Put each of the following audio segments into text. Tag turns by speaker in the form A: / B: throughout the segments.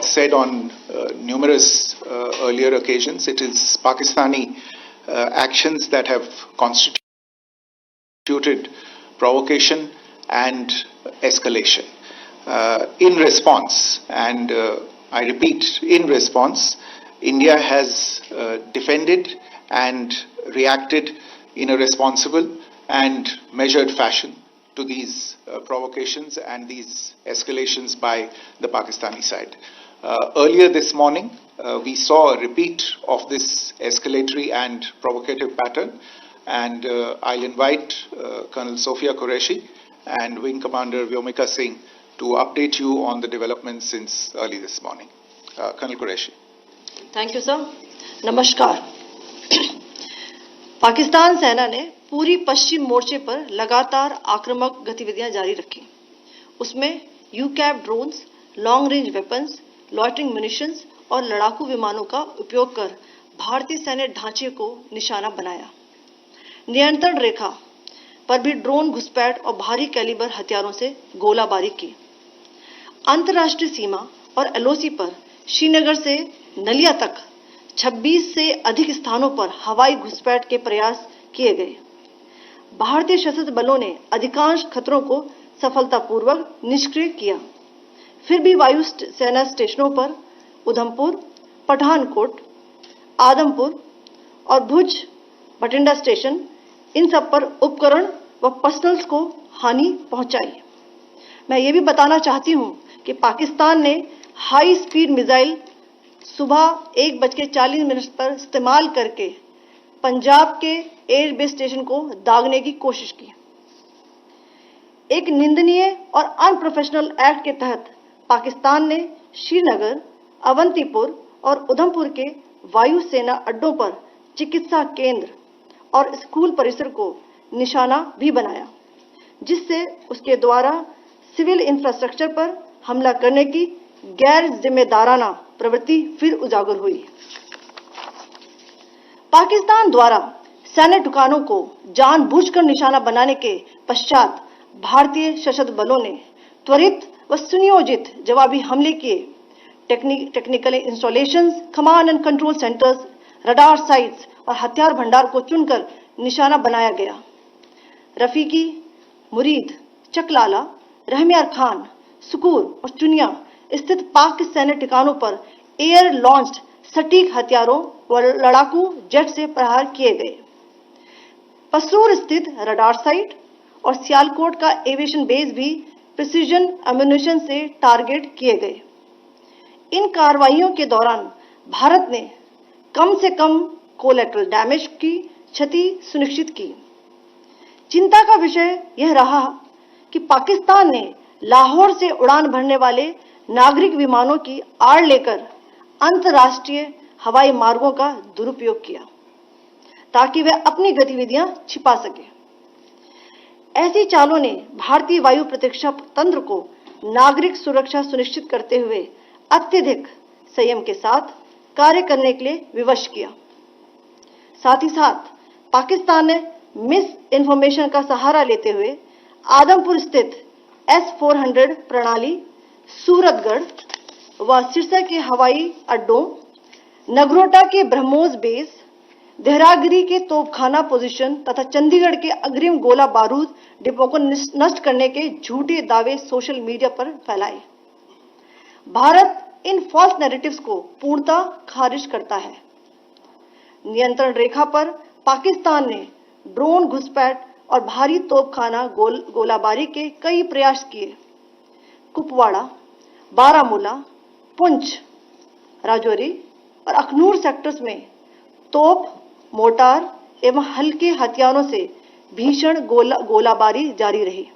A: said on numerous earlier occasions, it is Pakistani actions that have constituted provocation and escalation. In response, and I repeat, in response, India has defended and reacted in a responsible and measured fashion to these provocations and these escalations by the Pakistani side. Earlier this morning, we saw a repeat of this escalatory and provocative pattern, and I'll invite Colonel Sophia Qureshi and Wing Commander Vyomika Singh to update you on the developments since early this morning. Colonel Qureshi.
B: Thank you, sir. Namaskar. Pakistan सेना ने पूरी पश्चिम मोर्चे पर लगातार आक्रामक गतिविधियां जारी रखी। उसमें यूकैप drones, long range weapons, loitering munitions और लड़ाकू विमानों का उपयोग कर भारतीय सैन्य ढांचे को निशाना बनाया। नियंत्रण रेखा पर भी ड्रोन घुसपैठ और भारी कैलिबर हथियारों से गोलाबारी की। अंतर्राष्ट्रीय सीमा और एलओसी पर श्रीनगर से नलिया तक 26 से अधिक स्थानों पर हवाई घुसपैठ के प्रयास किए गए। भारतीय सशस्त्र बलों ने अधिकांश खतरों को सफलतापूर्वक निष्क्रिय किया। फिर भी वायु सेना स्टेशनों पर उधमपुर, पठानकोट, आदमपुर और भुज बठिंडा स्टेशन, इन सब पर उपकरण व पर्सनल्स को हानि पहुंचाई। मैं ये भी बताना चाहती हूं कि पाकिस्तान ने हाई स्पीड मिसाइल सुबह 1:40 पर इस्तेमाल करके पंजाब के एयरबेस स्टेशन को दागने की कोशिश की। एक निंदनीय और अनप्रोफेशनल एक्ट के तहत पाकिस्तान ने श्रीनगर, अवंतीपुर और उधमपुर के वायु सेना अड्डों पर चिकित्सा केंद्र और स्कूल परिसर को निशाना भी बनाया, जिससे उसके द्वारा सिविल इंफ्रास्ट्रक्चर पर हमला करने की गैर जिम्मेदाराना प्रवृत्ति फिर उजागर हुई। पाकिस्तान द्वारा सैन्य ठिकानों को जानबूझकर निशाना बनाने के पश्चात भारतीय सशस्त्र बलों ने त्वरित व सुनियोजित जवाबी हमले किए। Technical installations, command and control centres, radar sites और हथियार भंडार को चुनकर निशाना बनाया गया। रफीकी, मुरीद, चकलाला, रहमियार खान, सुकूर और चुनिया स्थित पाक सैन्य ठिकानों पर एयर लॉन्च्ड सटीक हथियारों व लड़ाकू जेट से प्रहार किए गए। पसरूर स्थित रडार साइट और सियालकोट का एविएशन बेस भी प्रिसीजन एम्यूनिशन से टारगेट किए गए। इन कार्रवाइयों के दौरान भारत ने कम से कम कोलैटरल डैमेज की क्षति सुनिश्चित की। चिंता का विषय यह रहा कि पाकिस्तान ने लाहौर से उड़ान भरने वाले नागरिक विमानों की आड़ लेकर अंतर्राष्ट्रीय हवाई मार्गों का दुरुपयोग किया ताकि वह अपनी गतिविधियां छिपा सके। ऐसी चालों ने भारतीय वायु प्रतिरक्षा तंत्र को नागरिक सुरक्षा सुनिश्चित करते हुए अत्यधिक संयम के साथ कार्य करने के लिए विवश किया। साथ ही साथ पाकिस्तान ने मिस इन्फॉर्मेशन का सहारा लेते हुए आदमपुर स्थित S-400 प्रणाली, सूरतगढ़ व सिरसा के हवाई अड्डों, नगरोटा के ब्रह्मोस बेस, देहरागिरी के तोपखाना पोजीशन तथा चंडीगढ़ के अग्रिम गोला बारूद डिपो को नष्ट करने के झूठे दावे सोशल मीडिया पर फैलाए। भारत इन फॉल्स नैरेटिव्स को पूर्णतः खारिज करता है। नियंत्रण रेखा पर पाकिस्तान ने ड्रोन घुसपैठ और भारी तोपखाना गोलाबारी के कई प्रयास किए। कुपवाड़ा, बारामूला, पुंछ, राजौरी और अखनूर सेक्टर्स में तोप, मोर्टार एवं हल्के हथियारों से भीषण गोलाबारी जारी रही।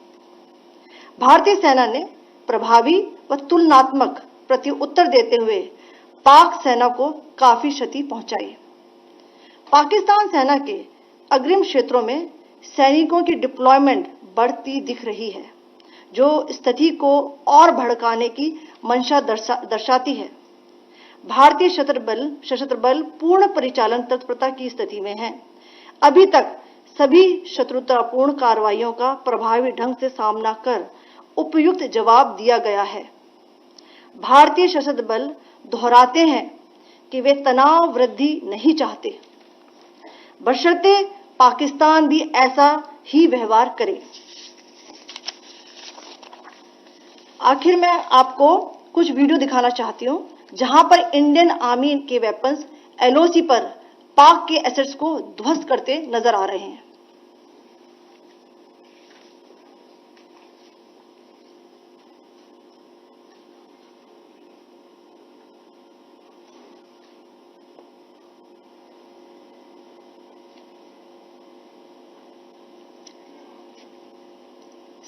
B: भारतीय सेना ने प्रभावी व तुलनात्मक प्रत्युत्तर देते हुए पाक सेना को काफी क्षति पहुंचाई। पाकिस्तान सेना के अग्रिम क्षेत्रों में सैनिकों की डिप्लॉयमेंट बढ़ती दिख रही है, जो स्थिति को और भड़काने की मंशा दर्शाती है। भारतीय सशस्त्र बल पूर्ण परिचालन तत्परता की स्थिति में है। अभी तक सभी शत्रुतापूर्ण कार्रवाइयों का प्रभावी ढंग से सामना कर उपयुक्त जवाब दिया गया है। भारतीय सशस्त्र बल दोहराते हैं कि वे तनाव वृद्धि नहीं चाहते, बशर्ते पाकिस्तान भी ऐसा ही व्यवहार करे। आखिर मैं आपको कुछ वीडियो दिखाना चाहती हूं जहां पर इंडियन आर्मी के वेपन्स एलओसी पर पाक के एसेट्स को ध्वस्त करते नजर आ रहे हैं।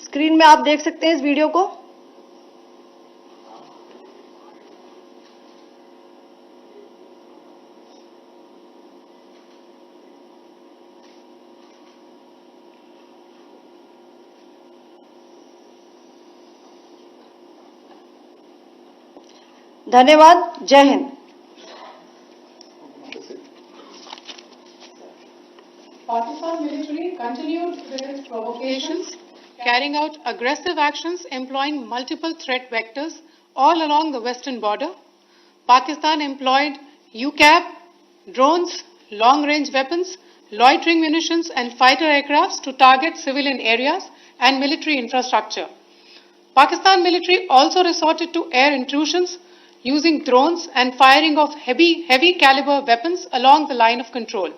B: स्क्रीन में आप देख सकते हैं इस वीडियो को। धन्यवाद। जय Hind.
C: Pakistan military continued with its provocations, carrying out aggressive actions employing multiple threat vectors all along the western border. Pakistan employed UCAV, drones, long-range weapons, loitering munitions and fighter aircrafts to target civilian areas and military infrastructure. Pakistan military also resorted to air intrusions using drones and firing of heavy caliber weapons along the line of control.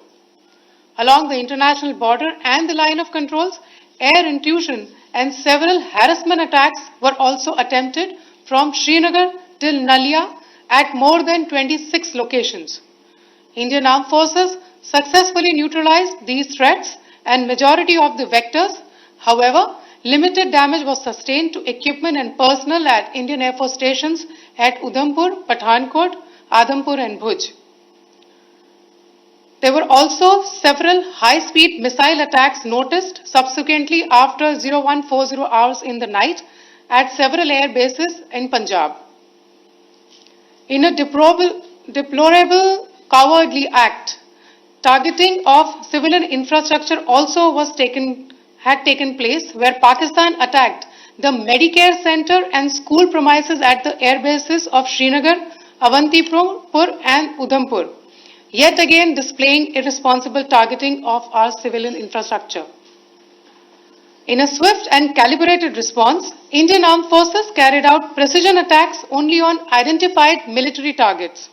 C: Along the international border and the line of controls, air intrusion and several harassment attacks were also attempted from Srinagar till Nalia at more than 26 locations. Indian Armed Forces successfully neutralized these threats and majority of the vectors. However, limited damage was sustained to equipment and personnel at Indian Air Force stations at Udhampur, Pathankot, Adhampur and Bhuj. There were also several high-speed missile attacks noticed subsequently after 0140 hours in the night at several air bases in Punjab. In a deplorable cowardly act, targeting of civilian infrastructure also had taken place, where Pakistan attacked the Medicare Center and school premises at the air bases of Srinagar, Avantipur and Udhampur, yet again displaying irresponsible targeting of our civilian infrastructure. In a swift and calibrated response, Indian Armed Forces carried out precision attacks only on identified military targets.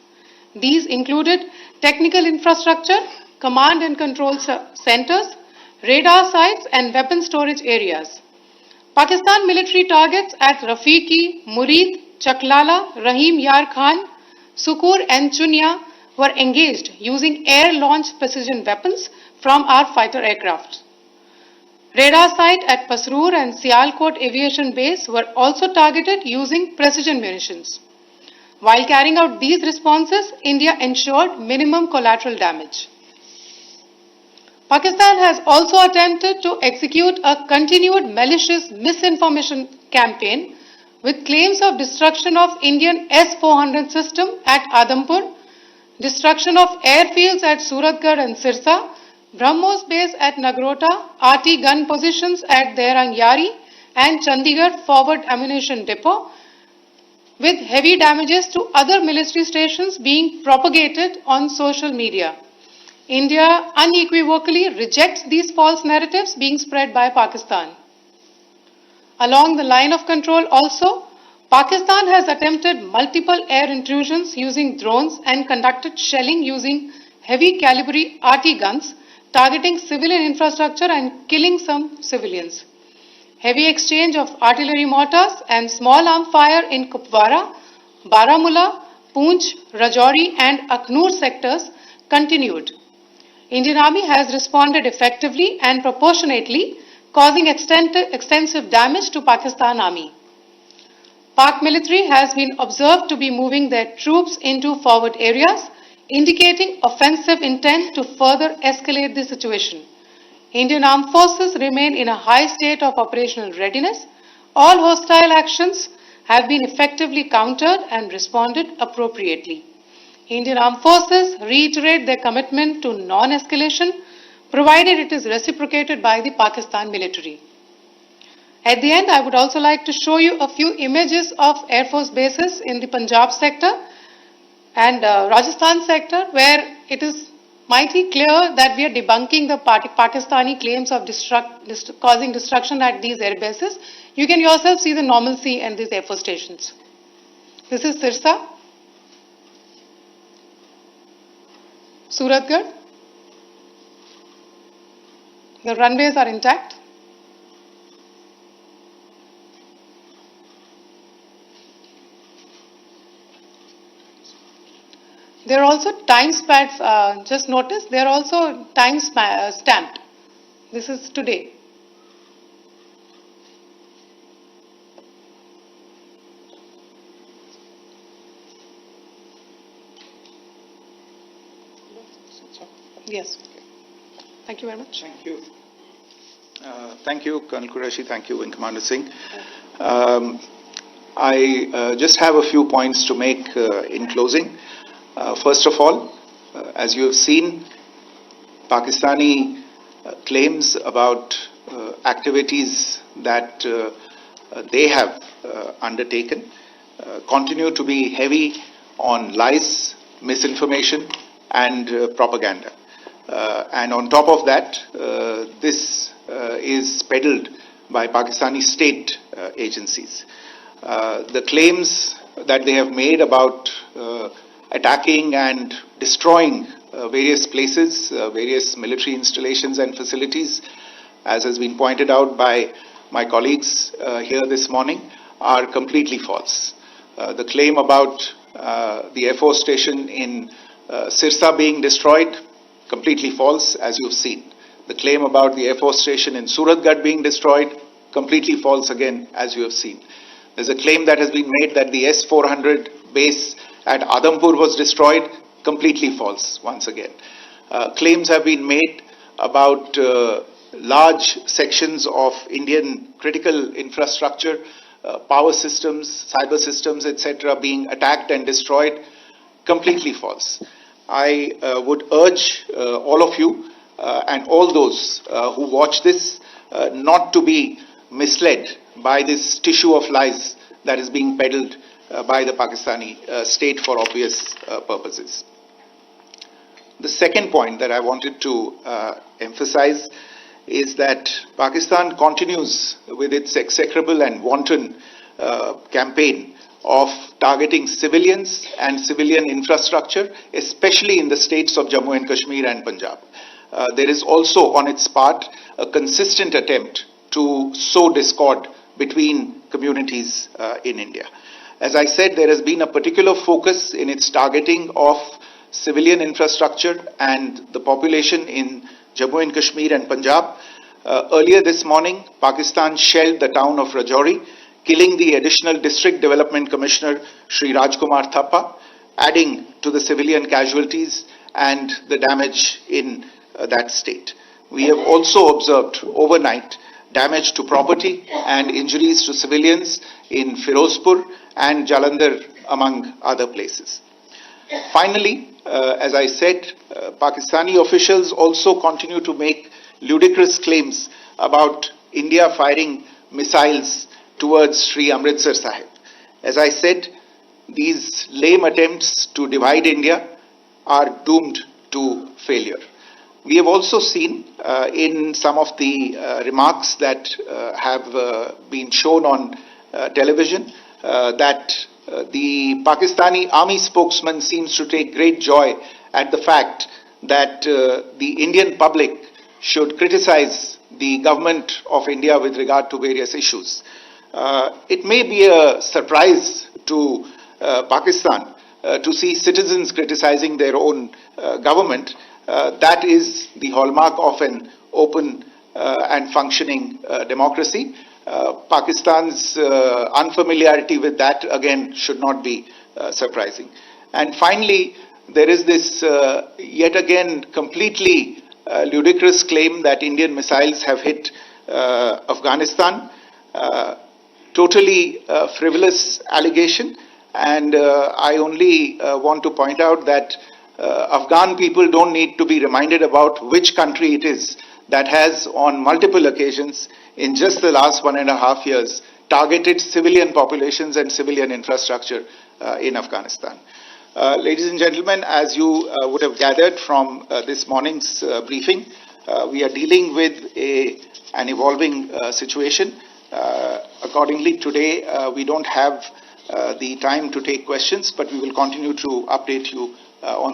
C: These included technical infrastructure, command and control centers, radar sites and weapon storage areas. Pakistan military targets at Rafiqi, Murid, Chaklala, Rahim Yar Khan, Sukur and Chunya were engaged using air-launched precision weapons from our fighter aircraft. Radar site at Pasroor and Sialkot Aviation Base were also targeted using precision munitions. While carrying out these responses, India ensured minimum collateral damage. Pakistan has also attempted to execute a continued malicious misinformation campaign with claims of destruction of Indian S-400 system at Adhampur, destruction of airfields at Suratgarh and Sirsa, BrahMos base at Nagrota, RT gun positions at Derangyari and Chandigarh forward ammunition depot, with heavy damages to other military stations being propagated on social media. India unequivocally rejects these false narratives being spread by Pakistan. Along the line of control also, Pakistan has attempted multiple air intrusions using drones and conducted shelling using heavy caliber RT guns, targeting civilian infrastructure and killing some civilians. Heavy exchange of artillery mortars and small arm fire in Kupwara, Baramulla, Poonch, Rajouri and Akhnur sectors continued. Indian Army has responded effectively and proportionately, causing extensive damage to Pakistan Army. Pak military has been observed to be moving their troops into forward areas, indicating offensive intent to further escalate the situation. Indian Armed Forces remain in a high state of operational readiness. All hostile actions have been effectively countered and responded appropriately. Indian Armed Forces reiterate their commitment to non-escalation, provided it is reciprocated by the Pakistan military. At the end, I would also like to show you a few images of Air Force bases in the Punjab sector and Rajasthan sector, where it is mighty clear that we are debunking the Pakistani claims of causing destruction at these air bases. You can yourself see the normalcy in these Air Force stations. This is Sirsa, Suratgarh. The runways are intact. There are also time stamps, just notice, they are also time stamped. This is today. Yes. Thank you very much.
A: Thank you. Thank you, Colonel Qureshi. Thank you, Wing Commander Singh. I just have a few points to make in closing. First of all, as you have seen, Pakistani claims about activities that they have undertaken continue to be heavy on lies, misinformation, and propaganda. And on top of that, this is peddled by Pakistani state agencies. The claims that they have made about attacking and destroying various places, various military installations and facilities, as has been pointed out by my colleagues here this morning, are completely false. The claim about the Air Force station in Sirsa being destroyed, completely false, as you've seen. The claim about the Air Force station in Suratgarh being destroyed, completely false again, as you have seen. There's a claim that has been made that the S-400 base at Adampur was destroyed, completely false once again. Claims have been made about large sections of Indian critical infrastructure, power systems, cyber systems, etc. being attacked and destroyed, completely false. I would urge all of you and all those who watch this not to be misled by this tissue of lies that is being peddled by the Pakistani state for obvious purposes. The second point that I wanted to emphasize is that Pakistan continues with its execrable and wanton campaign of targeting civilians and civilian infrastructure, especially in the states of Jammu and Kashmir and Punjab. There is also on its part a consistent attempt to sow discord between communities in India. As I said, there has been a particular focus in its targeting of civilian infrastructure and the population in Jammu and Kashmir and Punjab. Earlier this morning, Pakistan shelled the town of Rajouri, killing the additional District Development Commissioner, Shri Rajkumar Thappa, adding to the civilian casualties and the damage in that state. We have also observed overnight damage to property and injuries to civilians in Firozpur and Jalandhar, among other places. Finally, as I said, Pakistani officials also continue to make ludicrous claims about India firing missiles towards Sri Amritsar Sahib. As I said, these lame attempts to divide India are doomed to failure. We have also seen in some of the remarks that have been shown on television that the Pakistani army spokesman seems to take great joy at the fact that the Indian public should criticize the government of India with regard to various issues. It may be a surprise to Pakistan to see citizens criticizing their own government. That is the hallmark of an open and functioning democracy. Pakistan's unfamiliarity with that, again, should not be surprising. And finally, there is this yet again completely ludicrous claim that Indian missiles have hit Afghanistan. Totally frivolous allegation, and I only want to point out that Afghan people don't need to be reminded about which country it is that has on multiple occasions in just the last 1.5 years, targeted civilian populations and civilian infrastructure in Afghanistan. Ladies and gentlemen, as you would have gathered from this morning's briefing, we are dealing with an evolving situation. Accordingly, today we don't have the time to take questions, but we will continue to update you on